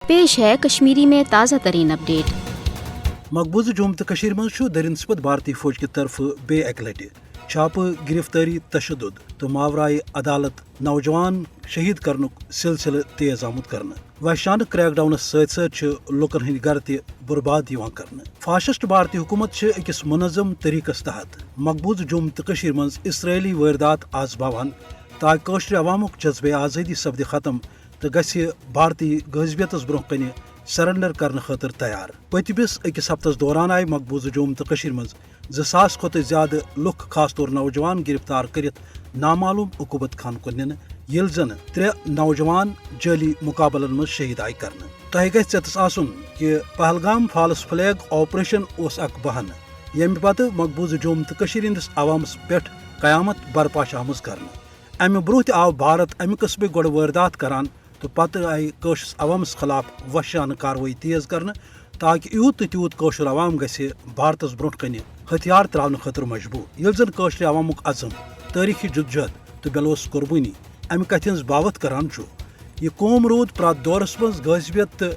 پیش ہے کشمیری میں تازہ ترین اپڈیٹ۔ مقبوضہ جوم تو کشمیر مز درنسبت بھارتی فوج کی طرف بے اک لٹہ چھاپہ گرفتاری تشدد تو ماورائے عدالت نوجوان شہید کرنک سلسلہ تیز آمت کرنا۔ وحشانہ کریک ڈاؤنس ست لکن ہند گر تہ برباد کرنا۔ فاشسٹ بھارتی حکومت اکس منظم طریقس تحت مقبوضہ جوم تو کشمیر مز اسرائیلی واردات آزماوان تاکہ قشر عوامک جذبہ آزادی سپد ختم تو گھ بھارتی غذبیتس برہ کن سرنڈر کرنے خاطر تیار۔ پتمس اکس ہفتس دوران آئی مقبوضہ جوم تو کشمیر مز 2000 کھت زیادہ لکھ خاص طور نوجوان گرفتار کرت نامعلوم عقوبت خان کن نن یل زن 3 نوجوان جعلی مقابلن مز شہید آئی کرنے۔ تہ گھس ژیتس آسن کہ پہلگام فالس فلیگ آپریشن اس اک بہانہ یمہ پتہ مقبوضہ جوم تو کشمیر ہندس عوامس پہ قیامت برپا آمز کرنے۔ امہ برہ تہ آو بھارت امہ قسم گوڑ واردات کران تو پتہ آئی قشرس عوامس خلاف وحشانہ کاروٲیی تیز کرنے تاکہ یوت تو تیوت قشر عوام گژھِ بھارتس برونٛٹھ کنہ ہتھیار تراونہٕ خٲطرٕ مجبور۔ ییٚلہِ زن قشر عوامک عزم تٲریخی جدوجہد تو بلوس قربٲنی امہ کتھ ہنز باوت کران چھُ۔ یہ قوم روٗد پرٛٮ۪تھ دورس منٛز غٲصبیت تہٕ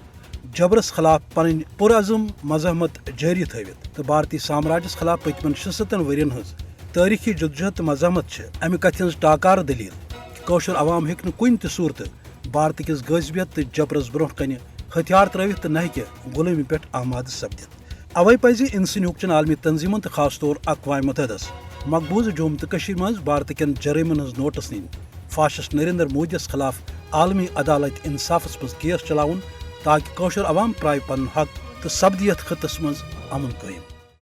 جبرس خلاف پنٕنۍ پُرعزم مزاحمت جٲری تھٲوِتھ تہٕ بھارتی سامراجس خلاف پٔتمٮ۪ن 66 ؤرین ہٕنٛز تٲریخی جدوجہد تہٕ مزاحمت چھِ امہ کتھ ہنز ٹاکارٕ دلیل کہ قشر عوام ہیٚکہِ نہٕ کُنہِ تہِ صوٗرتہٕ بھارت کس غٲصبیت تہٕ جبرس برونٛٹھ کنہ ہتھیار ترٲوِتھ تہٕ نہ ہیٚکہِ غلٲمی پٮ۪ٹھ آمادٕ سپدِتھ۔ اوے پزِ انسٲنی حقوقچن عالمی تنظیمن تہٕ خاص طور اقوام متحدس مقبوضہ جوم تہٕ کشمیر مز بھارت کٮ۪ن جرائمن ہٕنٛز نوٹس نِنۍ، فاشسٹ نریندر مودی یس خلاف عالمی عدالت انصافس مز کیس چلاوُن تاکہ قشر عوام پرٛایہِ پنُن حق تہٕ سپدِ یتھ خطس مز امن قٲیم۔